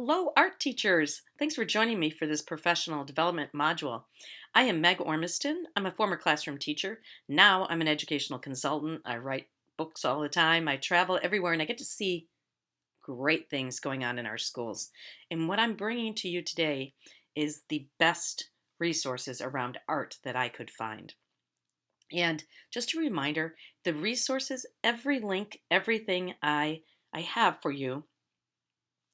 Hello, art teachers! Thanks for joining me for this professional development module. I am Meg Ormiston. I'm a former classroom teacher. Now I'm an educational consultant. I write books all the time. I travel everywhere and I get to see great things going on in our schools. And what I'm bringing to you today is the best resources around art that I could find. And just a reminder, the resources, every link, everything I have for you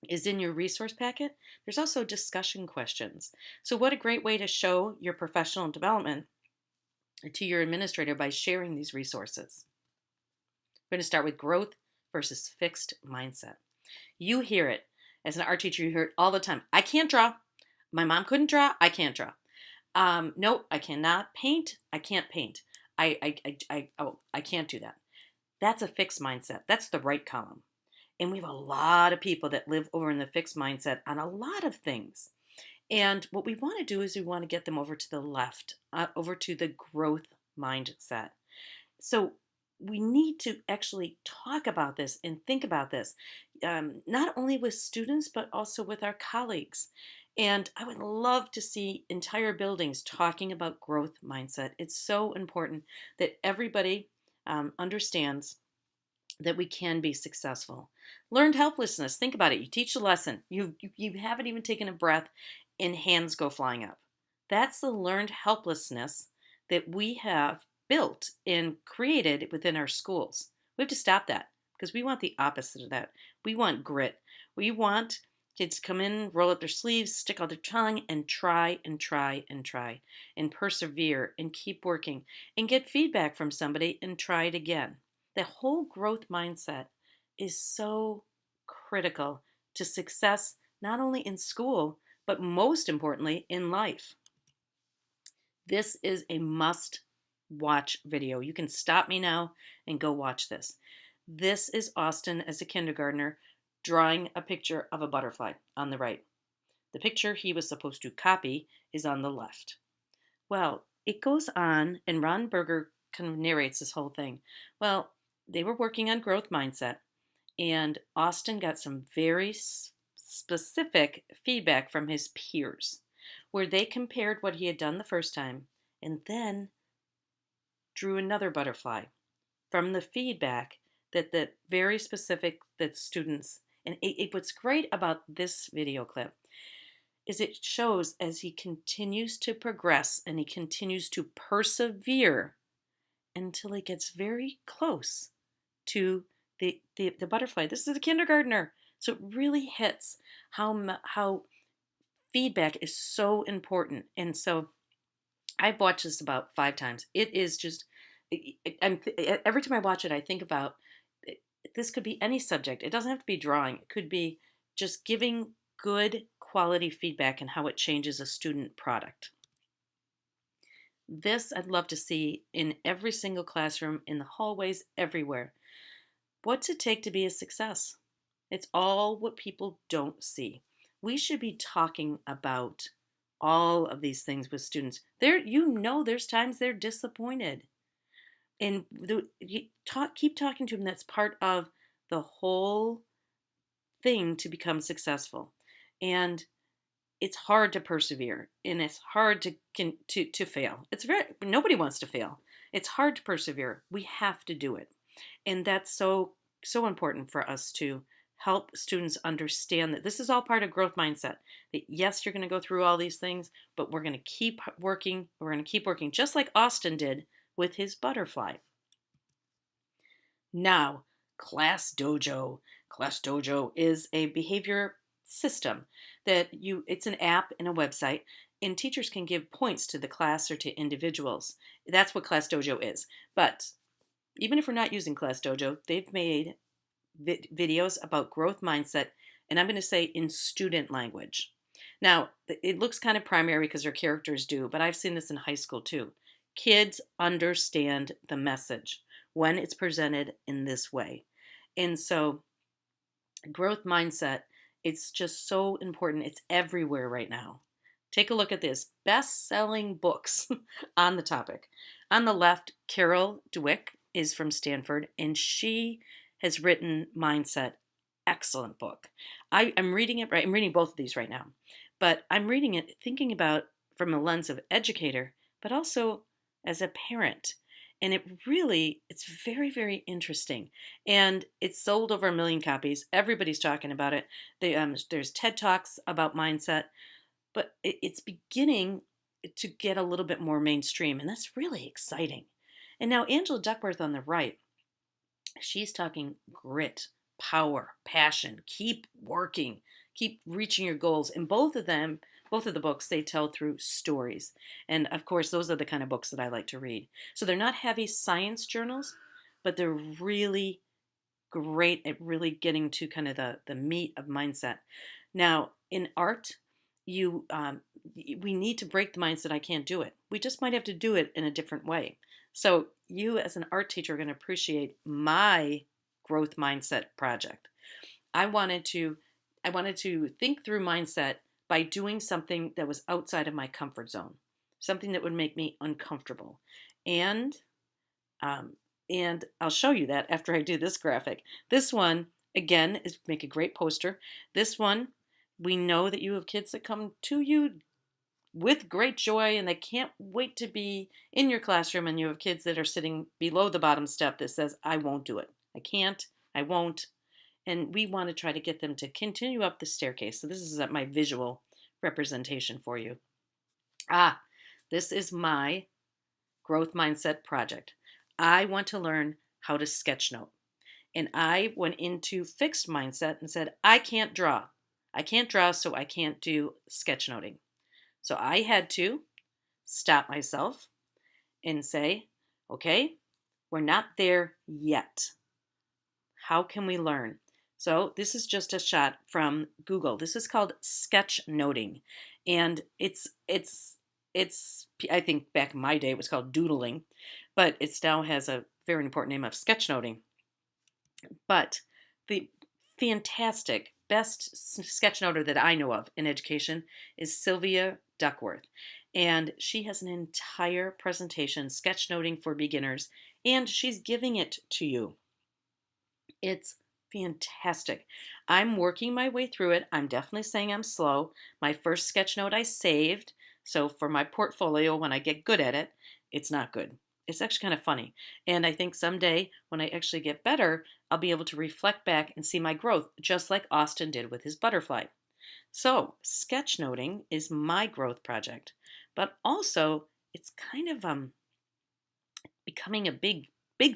is in your resource packet. There's also discussion questions. So what a great way to show your professional development to your administrator by sharing these resources. We're going to start with growth versus fixed mindset. You hear it. As an art teacher, you hear it all the time. I can't draw. My mom couldn't draw. I can't draw. No, I cannot paint. I can't paint. I can't do that. That's a fixed mindset. That's the right column. And we have a lot of people that live over in the fixed mindset on a lot of things. And what we want to do is we want to get them over to the left, over to the growth mindset. So we need to actually talk about this and think about this, not only with students, but also with our colleagues. And I would love to see entire buildings talking about growth mindset. It's so important that everybody understands that we can be successful. Learned helplessness. Think about it. You teach a lesson. You haven't even taken a breath and hands go flying up. That's the learned helplessness that we have built and created within our schools. We have to stop that because we want the opposite of that. We want grit. We want kids to come in, roll up their sleeves, stick out their tongue, and try and try and try and persevere and keep working and get feedback from somebody and try it again. The whole growth mindset is so critical to success, not only in school, but most importantly in life. This is a must watch video. You can stop me now and go watch this. This is Austin as a kindergartner drawing a picture of a butterfly on the right. The picture he was supposed to copy is on the left. Well, it goes on, and Ron Berger kind of narrates this whole thing. Well, they were working on growth mindset, and Austin got some very specific feedback from his peers where they compared what he had done the first time and then drew another butterfly from the feedback that very specific that students, and what's great about this video clip is it shows as he continues to progress and he continues to persevere until he gets very close to the butterfly. This is a kindergartner. So it really hits how feedback is so important. And so I've watched this about 5 times. It is just, every time I watch it, I think about this could be any subject. It doesn't have to be drawing. It could be just giving good quality feedback and how it changes a student product. This I'd love to see in every single classroom, in the hallways, everywhere. What's it take to be a success? It's all what people don't see. We should be talking about all of these things with students. There's times they're disappointed. And keep talking to them. That's part of the whole thing to become successful. And it's hard to persevere, and it's hard to fail. Nobody wants to fail. It's hard to persevere. We have to do it. And that's so important for us to help students understand that this is all part of growth mindset. That yes, you're going to go through all these things, but we're going to keep working. We're going to keep working just like Austin did with his butterfly. Now, Class Dojo. Class Dojo is a behavior system it's an app and a website, and teachers can give points to the class or to individuals. That's what Class Dojo is. But even if we're not using Class Dojo, they've made videos about growth mindset, and I'm going to say in student language. Now, it looks kind of primary because their characters do, but I've seen this in high school too. Kids understand the message when it's presented in this way. And so growth mindset, it's just so important. It's everywhere right now. Take a look at this. Best-selling books on the topic. On the left, Carol Dweck is from Stanford, and she has written Mindset. Excellent book. I'm reading it, right? I'm reading both of these right now, but I'm reading it thinking about from a lens of educator, but also as a parent. And it's very, very interesting. And it's sold over 1 million copies. Everybody's talking about it. There's TED Talks about mindset, but it's beginning to get a little bit more mainstream, and that's really exciting. And now Angela Duckworth on the right, she's talking grit, power, passion, keep working, keep reaching your goals. And both of the books, they tell through stories. And of course, those are the kind of books that I like to read. So they're not heavy science journals, but they're really great at really getting to kind of the meat of mindset. Now, in art, you we need to break the mindset I can't do it. We just might have to do it in a different way. So you as an art teacher are going to appreciate my growth mindset project. I wanted to I wanted to think through mindset by doing something that was outside of my comfort zone, something that would make me uncomfortable. And um, and I'll show you that after I do this graphic. This one, again, is make a great poster. This one, we know that you have kids that come to you with great joy and they can't wait to be in your classroom, and you have kids that are sitting below the bottom step that says, I won't do it. I can't. I won't. And we want to try to get them to continue up the staircase. So this is my visual representation for you. This is my growth mindset project. I want to learn how to sketchnote. And I went into fixed mindset and said, I can't draw. I can't draw, so I can't do sketchnoting. So I had to stop myself and say, okay, we're not there yet. How can we learn? So this is just a shot from Google. This is called sketchnoting. And it's I think back in my day it was called doodling, but it now has a very important name of sketchnoting. But the fantastic best sketchnoter that I know of in education is Sylvia Duckworth. And she has an entire presentation, sketchnoting for beginners, and she's giving it to you. It's fantastic. I'm working my way through it. I'm definitely saying I'm slow. My first sketch note I saved, so for my portfolio, when I get good at it, it's not good. It's actually kind of funny. And I think someday when I actually get better, I'll be able to reflect back and see my growth, just like Austin did with his butterfly. So, sketchnoting is my growth project, but also it's kind of becoming a big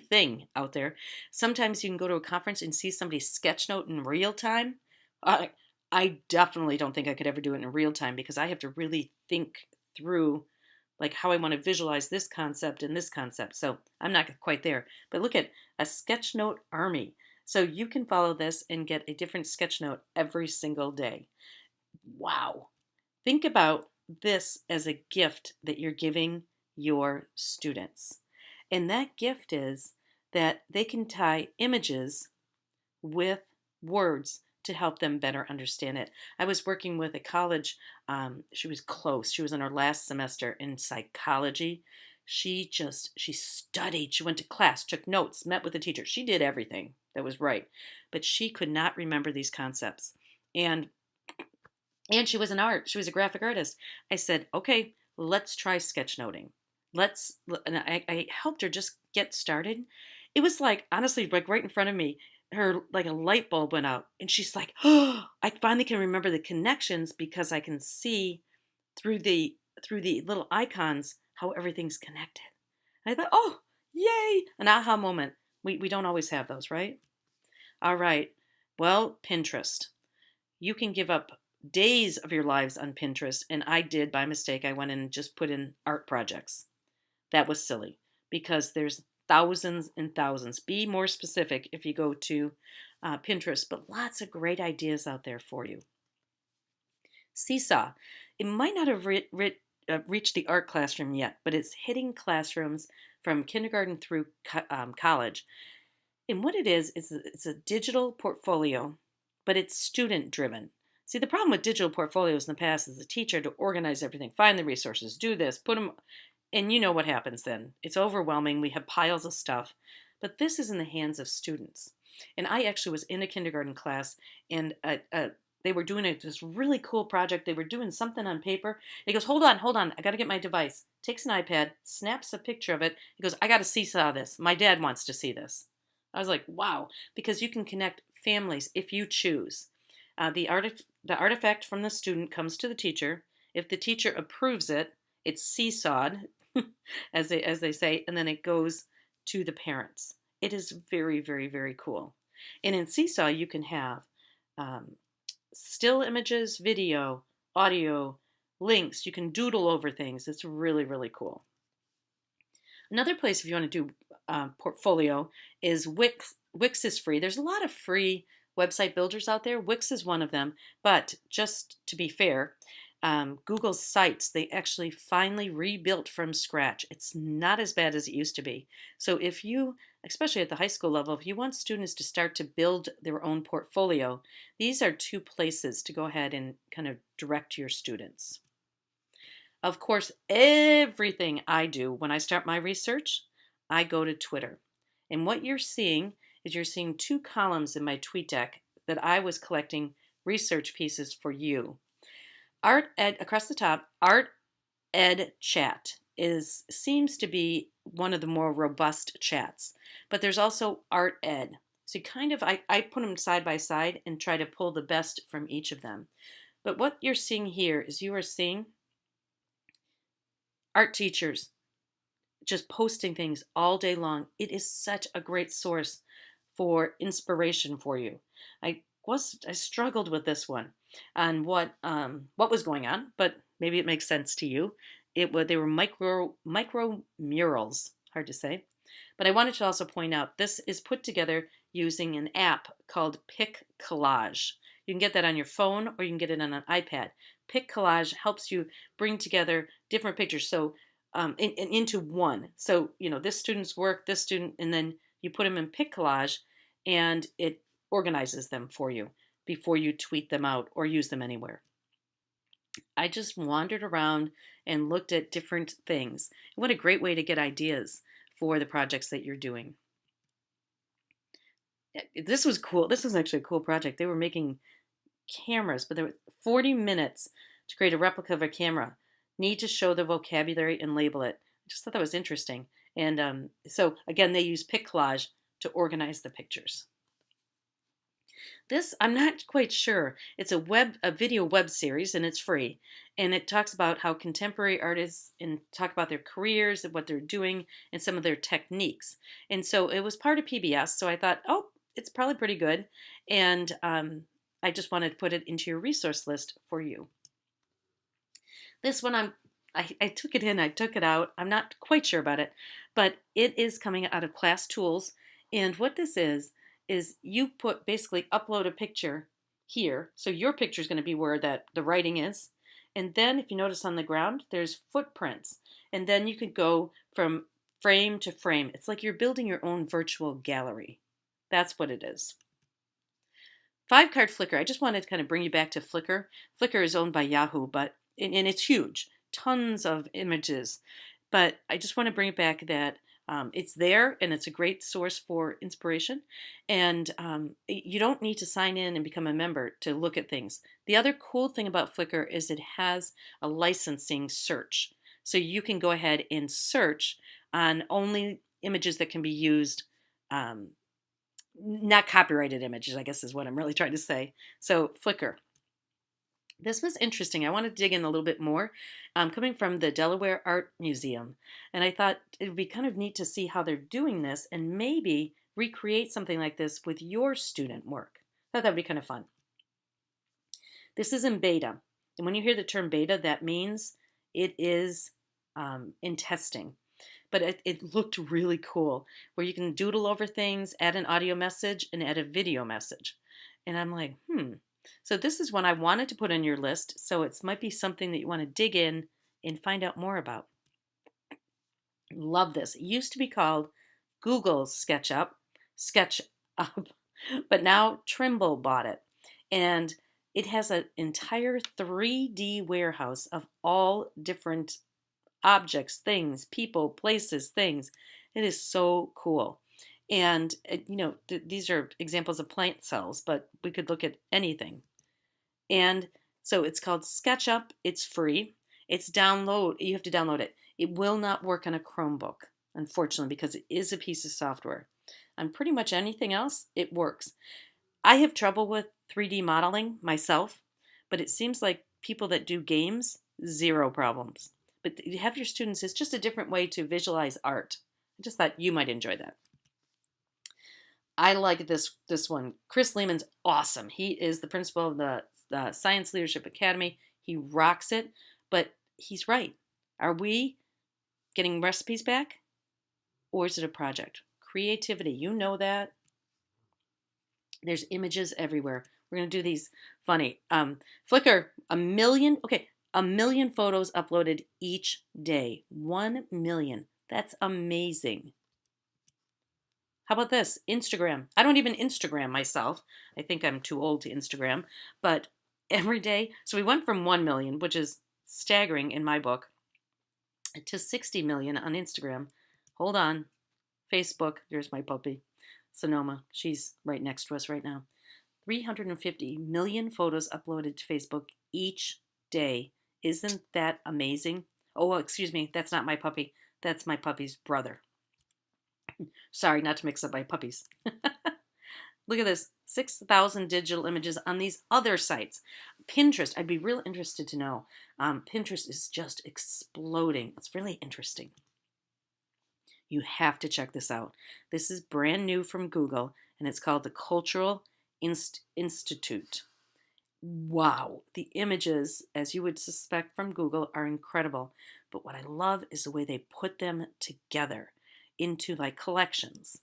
thing out there. Sometimes you can go to a conference and see somebody sketchnote in real time. I definitely don't think I could ever do it in real time because I have to really think through like how I want to visualize this concept and this concept. So I'm not quite there. But look at a sketchnote army. So you can follow this and get a different sketchnote every single day. Wow. Think about this as a gift that you're giving your students. And that gift is that they can tie images with words to help them better understand it. I was working with a college, she was close. She was in her last semester in psychology. She studied. She went to class, took notes, met with the teacher. She did everything that was right. But she could not remember these concepts. And she was she was a graphic artist. I said, okay, let's try sketchnoting. And I helped her just get started. It was like, honestly, like right in front of me, her, like a light bulb went out. And she's like, oh, I finally can remember the connections because I can see through the little icons how everything's connected. And I thought, oh, yay, an aha moment. We don't always have those, right? All right. Well, Pinterest. You can give up days of your lives on Pinterest, and I did by mistake. I went in and just put in art projects. That was silly because there's thousands and thousands. Be more specific if you go to Pinterest, but lots of great ideas out there for you. Seesaw. It might not have reached the art classroom yet, but it's hitting classrooms from kindergarten through college. And what it is it's a digital portfolio, but it's student driven. See, the problem with digital portfolios in the past is the teacher to organize everything, find the resources, do this, put them, and you know what happens then. It's overwhelming. We have piles of stuff, but this is in the hands of students. And I actually was in a kindergarten class, and they were doing this really cool project. They were doing something on paper. He goes, hold on. I got to get my device. Takes an iPad, snaps a picture of it. He goes, I got to seesaw this. My dad wants to see this. I was like, wow, because you can connect families if you choose. The artifact from the student comes to the teacher. If the teacher approves it, it's seesawed, as they say, and then it goes to the parents. It is very, very, very cool. And in Seesaw, you can have um, still images, video, audio, links. You can doodle over things. It's really, really cool. Another place, if you want to do portfolio, is Wix. Wix is free. There's a lot of free website builders out there. Wix is one of them. But just to be fair, Google's sites, they actually finally rebuilt from scratch. It's not as bad as it used to be. So if you, especially at the high school level, if you want students to start to build their own portfolio, these are two places to go ahead and kind of direct your students. Of course, everything I do when I start my research, I go to Twitter. And what you're seeing is you're seeing two columns in my tweet deck that I was collecting research pieces for you. Art Ed, across the top, Art Ed Chat seems to be one of the more robust chats. But there's also Art Ed. So I put them side by side and try to pull the best from each of them. But what you're seeing here is you are seeing art teachers just posting things all day long. It is such a great source for inspiration for you. I struggled with this one on what was going on, but maybe it makes sense to you. They were micro murals, hard to say. But I wanted to also point out this is put together using an app called Pick Collage. You can get that on your phone or you can get it on an iPad. Pick Collage helps you bring together different pictures into one. So, this student's work, this student, and then you put them in Pick Collage and it organizes them for you before you tweet them out or use them anywhere. I just wandered around and looked at different things. What a great way to get ideas for the projects that you're doing. This was cool. This was actually a cool project. They were making cameras, but there were 40 minutes to create a replica of a camera. Need to show the vocabulary and label it. I just thought that was interesting. And so again, they use Pick Collage to organize the pictures. This, I'm not quite sure. It's a video web series, and it's free. And it talks about how contemporary artists and talk about their careers and what they're doing and some of their techniques. And so it was part of PBS, so I thought, oh, it's probably pretty good. And I just wanted to put it into your resource list for you. This one, I took it in, I took it out. I'm not quite sure about it, but it is coming out of Class Tools. And what this is you basically upload a picture here. So your picture is going to be where the writing is. And then if you notice on the ground, there's footprints. And then you could go from frame to frame. It's like you're building your own virtual gallery. That's what it is. 5-card Flickr. I just wanted to kind of bring you back to Flickr. Flickr is owned by Yahoo, and it's huge. Tons of images. But I just want to bring it back that it's there, and it's a great source for inspiration. And you don't need to sign in and become a member to look at things. The other cool thing about Flickr is it has a licensing search. So you can go ahead and search on only images that can be used, not copyrighted images, I guess is what I'm really trying to say. So Flickr. This was interesting. I want to dig in a little bit more, coming from the Delaware Art Museum. And I thought it would be kind of neat to see how they're doing this and maybe recreate something like this with your student work. I thought that would be kind of fun. This is in beta. And when you hear the term beta, that means it is in testing. But it looked really cool, where you can doodle over things, add an audio message, and add a video message. And I'm like, So this is one I wanted to put on your list, so it might be something that you want to dig in and find out more about. Love this. It used to be called Google SketchUp, but now Trimble bought it. And it has an entire 3D warehouse of all different objects, things, people, places, things. It is so cool. And, these are examples of plant cells, but we could look at anything. And so it's called SketchUp. It's free. You have to download it. It will not work on a Chromebook, unfortunately, because it is a piece of software. On pretty much anything else, it works. I have trouble with 3D modeling myself, but it seems like people that do games, zero problems. But you have your students, it's just a different way to visualize art. I just thought you might enjoy that. I like this one. Chris Lehman's awesome. He is the principal of the Science Leadership Academy. He rocks it, but he's right. Are we getting recipes back, or is it a project? Creativity, you know that. There's images everywhere. We're gonna do these funny. Flickr, a million photos uploaded each day. 1 million. That's amazing. How about this? Instagram. I don't even Instagram myself. I think I'm too old to Instagram. But every day, so we went from 1 million, which is staggering in my book, to 60 million on Instagram. Hold on. Facebook, there's my puppy, Sonoma. She's right next to us right now. 350 million photos uploaded to Facebook each day. Isn't that amazing? Oh, excuse me. That's not my puppy. That's my puppy's brother. Sorry, not to mix up my puppies. Look at this. 6,000 digital images on these other sites. Pinterest, I'd be real interested to know. Pinterest is just exploding. It's really interesting. You have to check this out. This is brand new from Google, and it's called the Cultural Institute. Wow, the images, as you would suspect from Google, are incredible. But what I love is the way they put them together into like collections.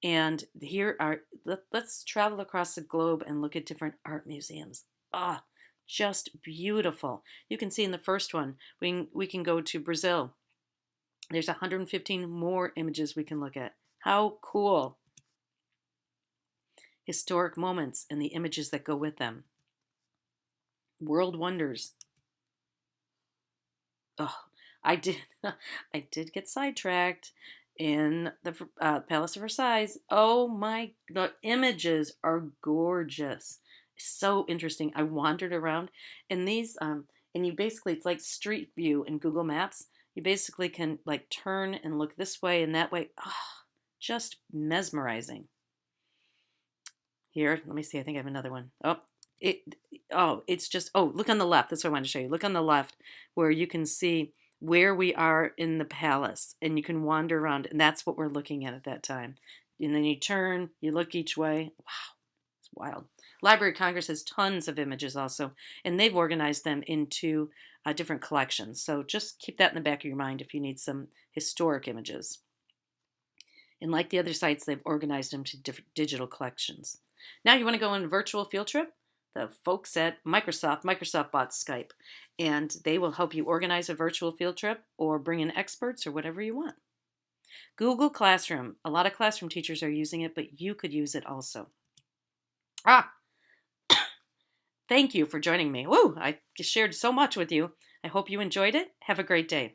And let's travel across the globe and look at different art museums. Just beautiful. You can see in the first one, we can go to Brazil. There's 115 more images we can look at. How cool. Historic moments and the images that go with them. World wonders. I did get sidetracked in the Palace of Versailles. Oh my, the images are gorgeous. So interesting. I wandered around, and and you basically, it's like Street View in Google Maps. You basically can like turn and look this way and that way. Just mesmerizing. Here, let me see. I think I have another one. Look on the left. That's what I wanted to show you. Look on the left where you can see where we are in the palace, and you can wander around, and that's what we're looking at that time. And then you turn, you look each way. Wow, it's wild. Library of Congress has tons of images also, and they've organized them into different collections. So just keep that in the back of your mind if you need some historic images. And like the other sites, they've organized them to different digital collections. Now you want to go on a virtual field trip? The folks at Microsoft bought Skype, and they will help you organize a virtual field trip or bring in experts or whatever you want. Google Classroom. A lot of classroom teachers are using it, but you could use it also. Thank you for joining me. Woo! I shared so much with you. I hope you enjoyed it. Have a great day.